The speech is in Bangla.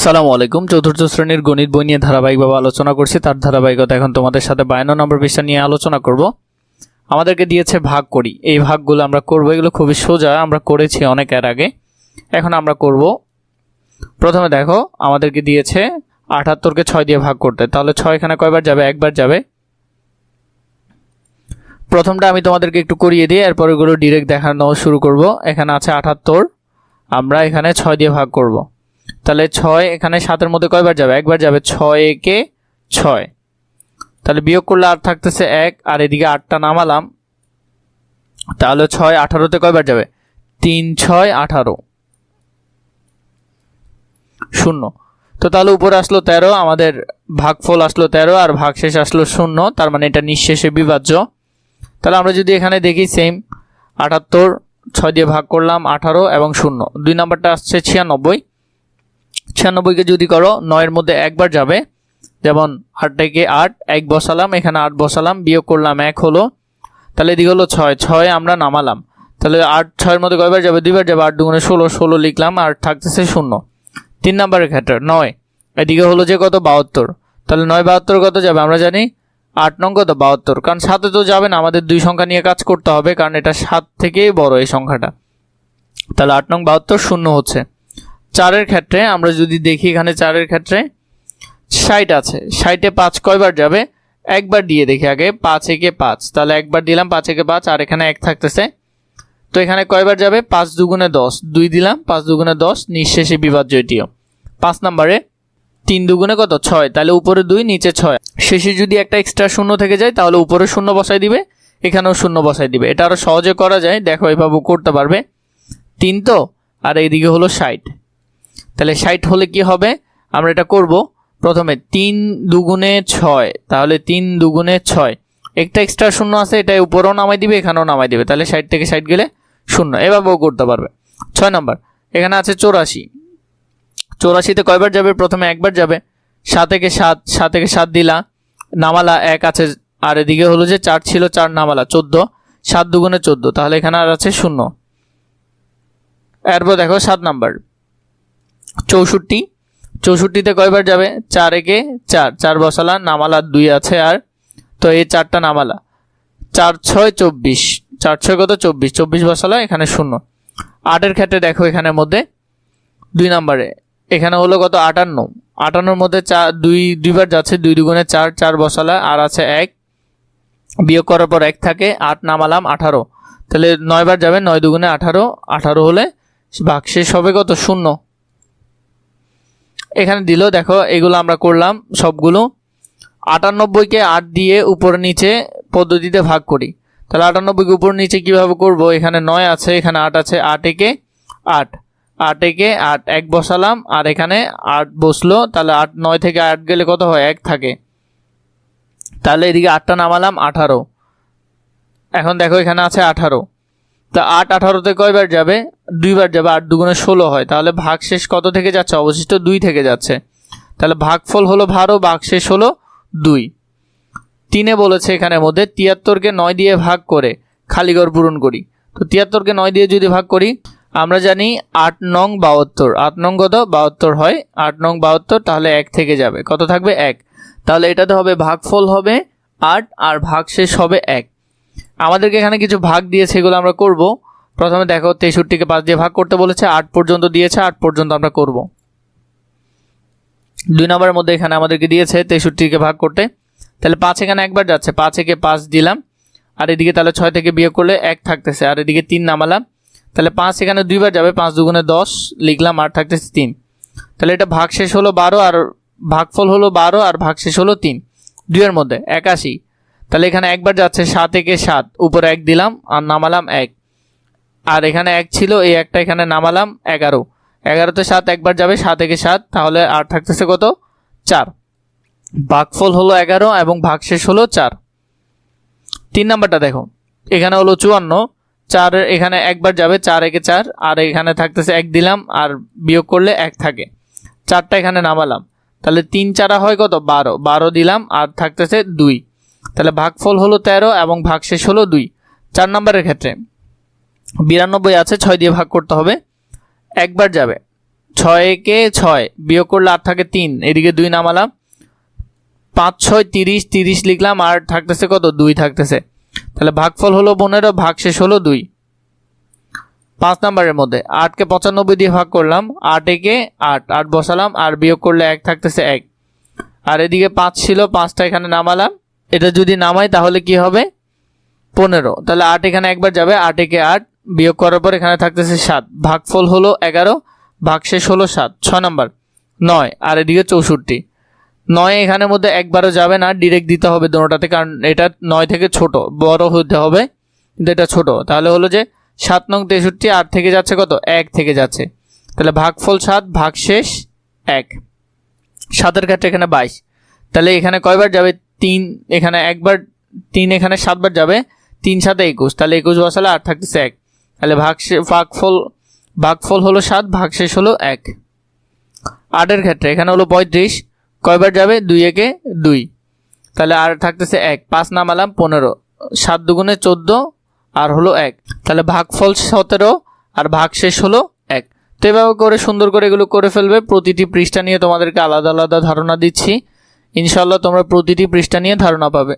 আসসালামু আলাইকুম। চতুর্থ শ্রেণীর গণিত বই নিয়ে ধারাবাহিকভাবে আলোচনা করছি। তার ধারাবাহিকতা এখন তোমাদের সাথে 52 নম্বর পৃষ্ঠা নিয়ে আলোচনা করব। আমাদেরকে দিয়েছে ভাগ করি, এই ভাগগুলো আমরা করব। এগুলো খুবই সোজা, আমরা করেছি অনেক এর আগে। এখন আমরা করব। প্রথমে দেখো আমাদেরকে দিয়েছে 78কে 6 দিয়ে ভাগ করতে, তাহলে 6 এখানে কয়বার যাবে? একবার যাবে। প্রথমটা আমি তোমাদেরকে একটু করিয়ে দিই, এরপর এগুলো ডিরেক্ট দেখানো শুরু করব। এখানে আছে 78, আমরা এখানে 6 দিয়ে ভাগ করব। তাহলে 6 এখানে 7-এর মধ্যে কয়বার যাবে? একবার যাবে। 6 একে 6, তাহলে বিয়োগ করলে আর থাকতেছে 1, আর এদিকে 8টা নামালাম, তাহলে 6 18তে কয়বার যাবে? 3 6 18, 0। তো তাহলে উপরে আসলো 13, আমাদের ভাগফল আসলো 13 আর ভাগশেষ আসলো 0, তার মানে এটা নিঃশেষে বিভাজ্য। তাহলে আমরা যদি এখানে দেখি সেম 78 6 দিয়ে ভাগ করলাম 18 এবং 0। 2 নাম্বারটা আসছে 96, 96কে যদি করো 9-এর মধ্যে একবার যাবে, যেমন 8 থেকে 8 1 বসালাম, এখানে 8 বসালাম, বিয়োগ করলাম 1 হলো, তাহলে এদিকে হলো 6 6 আমরা নামালাম, তাহলে 8 6-এর মধ্যে কয়বার যাবে? 2বার যাবে। 8 2 16 16 লিখলাম আর থাকতেছে 0। 3 নাম্বারের ক্ষেত্রে 9, এদিকে হলো যে কত? 72, তাহলে 9 72 কত যাবে? আমরা জানি 8 নং কত? 72, কারণ 7-এ তো যাবে না, আমাদের দুই সংখ্যা নিয়ে কাজ করতে হবে, কারণ এটা 7 থেকেই বড় এই সংখ্যাটা। তাহলে 8 নং 72 0 হচ্ছে। 4-এর ক্ষেত্রে আমরা যদি দেখি, এখানে 4-এর ক্ষেত্রে 60 আছে, 60-এ 5 কয়বার যাবে? একবার দিয়ে দেখি আগে। 5 একে 5, তাহলে একবার দিলাম 5 একে 5, আর এখানে 1 থাকতেছে, তো এখানে কয়বার যাবে? 5 2 10, 2 দিলাম, 5 2 10, নিঃশেষে বিভাজ্য এটিও। 5 নম্বরে 3 2 কত? 6, তাহলে উপরে 2 নিচে 6, শেষে যদি একটা এক্সট্রা শূন্য থেকে যায় তাহলে উপরে 0 বসাই দিবে, এখানেও 0 বসাই দিবে। এটা আরো সহজে করা যায়, দেখো এইভাবে করতে পারবে। 3 তো, আর এইদিকে হলো 60, তাহলে 60 হলে কি হবে? আমরা এটা করব। প্রথমে 3 2 6, তাহলে 3 2 6, একটা এক্সট্রা শূন্য আছে, এটা উপরেও নামাই দিবে, এখানেও নামাই দিবে, তাহলে 60 থেকে 60 গেলে 0, এভাবেও করতে পারবে। 6 নম্বর এখানে আছে 84, 84-তে কয়বার যাবে? প্রথমে একবার যাবে। 7 একে 7, 7 একে 7 দিলা, নামালা 1 আছে, আর এদিকে হলো যে 4 ছিল, 4 নামালা 14, 7 2 14, তাহলে এখানে আর আছে 0। এরপর দেখো 7 নাম্বার 64, 64-তে কয়বার যাবে? 4 একে 4, 4 বসালা, নামালা 2 আছে, আর তো এই 4টা নামালা, 4 6 24, 4 6 কত? 24, 24 বসালা, এখানে 0। 8-এর ক্ষেত্রে দেখো এখানের মধ্যে 2 নাম্বারে এখানে হলো কত? 58, 58-এর মধ্যে 4 দুইবার যাচ্ছে, 2 2 4, 4 বসালা, আর আছে 1, বিয়োগ করার পর 1 থাকে, 8 নামালাম 18, তাহলে 9 বার যাবে। 9 2 18, 18 হলে ভাগশেষ হবে কত? 0। এখানে দিল, দেখো এগুলো আমরা করলাম সবগুলো। 98-কে 8 দিয়ে উপরে নিচে পদ্ধতিতে ভাগ করি, তাহলে 98-কে উপর নিচে কিভাবে করব? এখানে 9 আছে, এখানে 8 আছে, 8 একে 8, 8 একে 8 1 বসালাম, আর এখানে 8 বসলো, তাহলে 8 9 থেকে 8 গেলে কত হয়? 1 থাকে, তাহলে এদিকে 8টা নামালাম 18। এখন দেখো এখানে আছে 18, তা 8 18-তে কয়বার যাবে? 2বার যাবে। 8 2 16 হয়, তাহলে ভাগশেষ কত থেকে যাচ্ছে? অবশিষ্ট 2 থেকে যাচ্ছে, তাহলে ভাগফল হলো 12, ভাগশেষ হলো 2। 3-এ বলেছে এখানের মধ্যে 73-কে 9 দিয়ে ভাগ করে খালি ঘর পূরণ করি। তো 73-কে 9 দিয়ে যদি ভাগ করি, আমরা জানি 8 নং 72, 8 নং কত? 72 হয়, 8 নং 72, তাহলে 1 থেকে যাবে, কত থাকবে? 1, তাহলে এটাতে হবে ভাগফল হবে 8 আর ভাগশেষ হবে 1। আমাদেরকে এখানে কিছু ভাগ দিয়েছে, এগুলো আমরা করব। প্রথমে দেখো 63-কে 5 দিয়ে ভাগ করতে বলেছে, 8 পর্যন্ত দিয়েছে, 8 পর্যন্ত আমরা করব। 2 নম্বরের মধ্যে এখানে আমাদেরকে দিয়েছে 63-কে ভাগ করতে, তাহলে 5 এখানে একবার যাচ্ছে, 5 একে 5 দিলাম, আর এদিকে তাহলে 6 থেকে বিয়োগ করলে 1 থাকতেছে, আর এদিকে 3 নামালাম, তাহলে 5 এখানে 2বার যাবে, 5 2 10 লিখলাম, আর থাকতেছে 3, তাহলে এটা ভাগশেষ হলো 12 আর ভাগফল হলো 12 আর ভাগশেষ হলো 3। 2-এর মধ্যে 81, তাহলে এখানে একবার যাচ্ছে, 7 একে 7, উপরে 1 দিলাম আর নামালাম 1, আর এখানে 1 ছিল, এই একটা এখানে নামালাম 11, 11-তে 7 একবার যাবে, 7 একে 7, তাহলে আর থাকতেছে কত? 4, ভাগফল হলো 11 এবং ভাগশেষ হলো 4। 3 নাম্বারটা দেখো, এখানে হলো 54, 4 এখানে একবার যাবে, 4 একে 4, আর এখানে থাকতেছে 1 দিলাম, আর বিয়োগ করলে 1 থাকে, 4টা এখানে নামালাম, তাহলে 3 4 হয় কত? 12, 12 দিলাম, আর থাকতেছে 2, তাহলে ভাগফল হলো 13 এবং ভাগশেষ হলো 2। 4 নম্বরের ক্ষেত্রে 92 আছে, 6 দিয়ে ভাগ করতে হবে, একবার যাবে, 6 একে 6 বিয়োগ করলে 8 থাকে 3, এদিকে 2 নামালাম, 5 6 30, 30 লিখলাম, আর থাকতেছে কত, 2 থাকতেছে। তাহলে ভাগফল হলো 15, ভাগশেষ হলো 2। 5 নাম্বারের মধ্যে 8কে 95 দিয়ে ভাগ করলাম, 8 একে 8, 8 বসালাম, আর বিয়োগ করলে 1 থাকতেছে 1, আর এদিকে 5 ছিল, 5টা এখানে নামালাম। এটা যদি নামাই তাহলে কি হবে, 15। তাহলে 8 এখানে একবার যাবে, 8 একে 8, বিয়োগ করার পর এখানে থাকতেছে 7, ভাগফল হলো 11, ভাগশেষ হলো 7। 6 নাম্বার 9, আর এদিকে 64। 9 এখানের মধ্যে একবারও যাবে না, ডিরেক্ট দিতে হবে দুটোটাতে, কারণ এটা 9 থেকে ছোট, বড় হতে হবে, কিন্তু এটা ছোট। তাহলে হলো যে 7 নং 63, 8 থেকে যাচ্ছে কত, 1 থেকে যাচ্ছে। তাহলে ভাগফল 7, ভাগশেষ 1। 7 ক্ষেত্রে এখানে 22, তাহলে এখানে কয়বার যাবে, 3, এখানে একবার, 3 এখানে 7 বার যাবে, 3 7 21, তাহলে 21 বসালে 8 থাকতেছে 1। তাহলে ভাগফল হলো 7, ভাগশেষ হলো 1। 8 ক্ষেত্রে এখানে হলো 35, কয়বার যাবে, 2 একে 2, তাহলে আর থাকতেছে 1, 5 নামালাম, 15, 7 দুগুণে 14, আর হলো 1। তাহলে ভাগফল 17, আর ভাগশেষ হলো 1। তো এভাবে করে সুন্দর করে এগুলো করে ফেলবে। প্রতিটি পৃষ্ঠা নিয়ে তোমাদেরকে আলাদা আলাদা ধারণা দিচ্ছি, ইনশাআল্লাহ তোমরা প্রতিটি পৃষ্ঠা নিয়ে ধারণা পাবে।